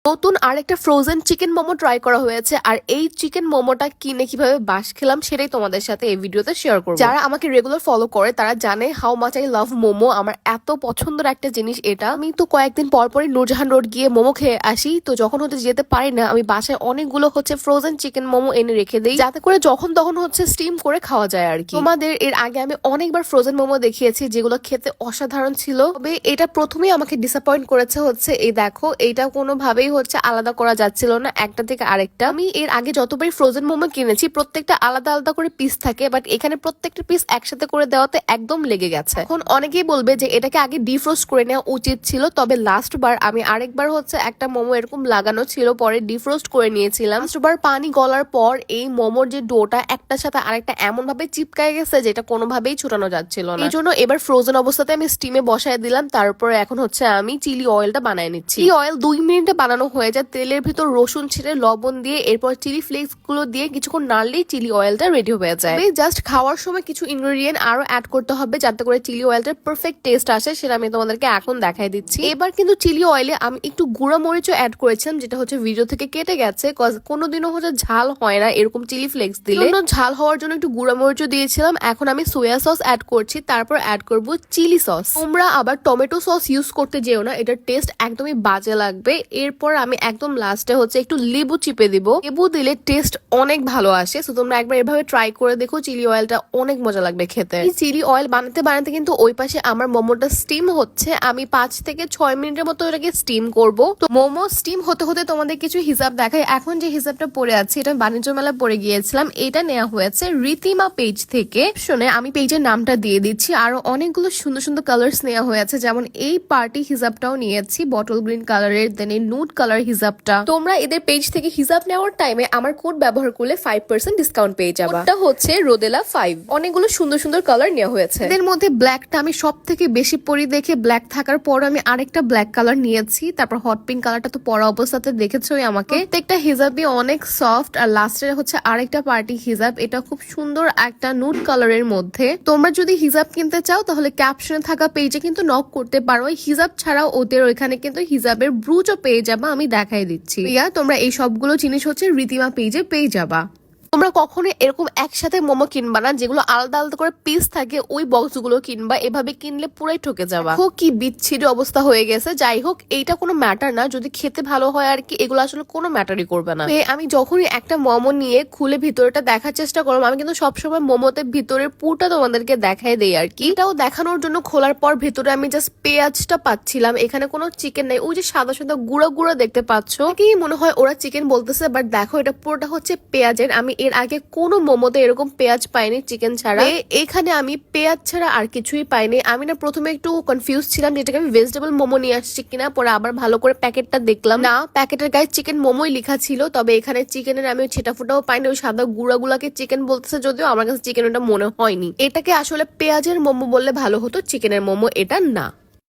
নতুন আরেকটা frozen chicken momo try করা হয়েছে আর এই চিকেন মোমোটা কিনে কিভাবে বাস খেলাম সেটাই তোমাদের সাথে এই ভিডিওতে শেয়ার করব। যারা আমাকে রেগুলার ফলো করে তারা জানে how much I love momo. আমার এত পছন্দের একটা জিনিস এটা। আমি তো কয়েকদিন পর পরই নূরজাহান রোড গিয়ে মোমো খেয়ে আসি, তো যখন যেতে পারি না আমি বাসায় অনেকগুলো ফ্রোজেন চিকেন মোমো এনে রেখে দিই, যাতে করে যখন তখন স্টিম করে খাওয়া যায় আর কি। তোমাদের এর আগে আমি অনেকবার ফ্রোজেন মোমো দেখিয়েছি যেগুলো খেতে অসাধারণ ছিল, তবে এটা প্রথমেই আমাকে ডিসঅ্যাপয়েন্ট করেছে এই দেখো, এইটা কোনোভাবেই আলাদা করা যাচ্ছিল না একটা থেকে আরেকটা। আমি এর আগে যতবারই ফ্রোজেন মোমো কিনেছি প্রত্যেকটা আলাদা আলাদা করে পিস থাকে, বাট এখানে প্রত্যেকটা পিস একসাথে করে দেওয়াতে একদম লেগে গেছে। এখন অনেকেই বলবে যে এটাকে আগে ডিফ্রোস্ট করে নেওয়া উচিত ছিল, তবে লাস্ট বার আমি আরেকবার একটা মোমো এরকম লাগানো ছিল, পরে ডিফ্রোস্ট করে নিয়েছিলাম। লাস্ট বার পানি গলার পর এই মোমোর যে ডোটা একটার সাথে আরেকটা এমন ভাবে চিপকায় গেছে যেটা কোনোভাবেই ছুটানো যাচ্ছিল না। এই জন্য এবার ফ্রোজেন অবস্থাতে আমি স্টিমে বসায় দিলাম। তারপরে এখন আমি চিলি অয়েলটা বানায় নিচ্ছি। এই অয়েল 2 মিনিটে বানানো হয়ে যায়। তেলের ভিতর রসুন ছেড়ে লবণ দিয়ে এরপর চিলি ফ্লেক্স গুলো দিয়ে কিছুক্ষণ নাড়লেই চিলি অয়েলটা রেডি হয়ে যায়। জাস্ট খাওয়ার সময় কিছু ইনগ্রেডিয়েন্ট আরো অ্যাড করতে হবে যাতে করে চিলি অয়েলটার পারফেক্ট টেস্ট আসে, সেটা আমি তোমাদেরকে এখন দেখাই দিচ্ছি। এবার কিন্তু চিলি অয়েলে আমি একটু গুঁড়া মরিচও অ্যাড করেছিলাম, যেটা ভিডিও থেকে কেটে গেছে। কোনোদিনও ঝাল হয় না এরকম চিলি ফ্লেক্স দিলে, ঝাল হওয়ার জন্য একটু গুঁড়া মরিচও দিয়েছিলাম। এখন আমি সোয়া সস অ্যাড করছি, তারপর অ্যাড করব চিলি সস। তোমরা আবার টমেটো সস ইউজ করতে যেও না, এটার টেস্ট একদমই বাজে লাগবে। এরপর আমি একদম লাস্টে একটু লেবু চিপে দিব। লেবু দিলে টেস্ট অনেক ভালো আসে। সো তোমরা একবার এভাবে ট্রাই করে দেখো, চিলি অয়েলটা অনেক মজা লাগবে খেতে। এই চিলি অয়েল বানাতে বানাতে কিন্তু ওই পাশে আমার মোমোটা স্টিম হচ্ছে। আমি 5 থেকে 6 মিনিটের মতো এটাকে স্টিম করব। তো মোমো স্টিম হতে হতে তোমাদের কিছু হিসাব দেখাই। এখন যে হিসাবটা পড়ে আছে এটা বাণিজ্য মেলা পড়ে গিয়েছিলাম, এটা নেওয়া হয়েছে রীতিমা পেজ থেকে। শুনে আমি পেজের নামটা দিয়ে দিচ্ছি। আরো অনেকগুলো সুন্দর সুন্দর কালার্স নেওয়া হয়েছে, যেমন এই পার্টি হিসাবটাও নিয়েছি বটল গ্রিন কালারের, দেন এই নুড কালার হিসাবটা। তোমরা এদের পেজ থেকে হিসাব নেওয়ার টাইমে আমার কোড ব্যবহার করলে 5% ডিসকাউন্ট পেয়ে যাবে। এটা রোদেলা 5। অনেকগুলো সুন্দর সুন্দর কালার নেওয়া হয়েছে। এর মধ্যে ব্ল্যাকটা আমি সব থেকে বেশি পরি দেখে ব্ল্যাক থাকার পর আমি আরেকটা ব্ল্যাক কালার নিয়েছি। তারপর হট পিঙ্ক কালারটা তো পরা অবস্থাতে দেখেছোই আমাকে। প্রত্যেকটা হিজাবই অনেক সফট। আর লাস্টের আরেকটা পার্টি হিজাব, এটা খুব সুন্দর একটা নুড কালারের মধ্যে। তোমরা যদি হিজাব কিনতে চাও তাহলে ক্যাপশনে থাকা পেজে কিন্তু নক করতে পারো। হিজাব ছাড়াও ওদের ওইখানে কিন্তু হিজাবের ব্রুচও পেয়ে যাবা, আমি দেখাই দিচ্ছি। তোমরা এই সবগুলো জিনিস রীতিমা পেজে পেয়ে যাবা। তোমরা কখনো এরকম একসাথে মোমো কিনবা না, যেগুলো আলাদা আলাদা করে পিস থাকে ওই বক্সগুলো কিনবা। এভাবে কিনলে পুরাই ঠকে যাবা। কি বিচ্ছিরি অবস্থা হয়ে গেছে। যাই হোক, এইটা কোনো ম্যাটার না, যদি খেতে ভালো হয় আর কি, এগুলো আসলে কোনো ম্যাটারই করবে না। আমি যখনই একটা মোমো নিয়ে খুলে ভিতরেটা দেখার চেষ্টা করলাম, আমি কিন্তু সবসময় মোমোতে ভিতরের পুরটা তোমাদেরকে দেখাই দেই আর কি। এটাও দেখানোর জন্য খোলার পর ভেতরে আমি জাস্ট পেঁয়াজটা পাচ্ছিলাম, এখানে কোনো চিকেন নাই। ওই যে সাদা সাদা গুঁড়া গুঁড়া দেখতে পাচ্ছ, কি মনে হয় ওরা চিকেন বলতেছে, বাট দেখো এটা পুরোটা পেঁয়াজের। আমি এর আগে কোনো মোমোতে এরকম পেঁয়াজ পাইনি চিকেন ছাড়া। এখানে আমি পেঁয়াজ ছাড়া আর কিছুই পাইনি। আমি না প্রথমে একটু কনফিউজ ছিলাম যেটাকে আমি ভেজিটেবল মোমো নিয়ে আসছি কিনা, পরে আবার ভালো করে প্যাকেটটা দেখলাম, না প্যাকেটের গায়ে চিকেন মোমোই লেখা ছিল। তবে এখানে চিকেনের আমি ছেটা ফুটাও পাইনি, ওই সাদা গুঁড়া গুলাকে চিকেন বলতেছে, যদিও আমার কাছে চিকেন ওটা মনে হয়নি। এটাকে আসলে পেঁয়াজের মোমো বললে ভালো হতো, চিকেনের মোমো এটা না।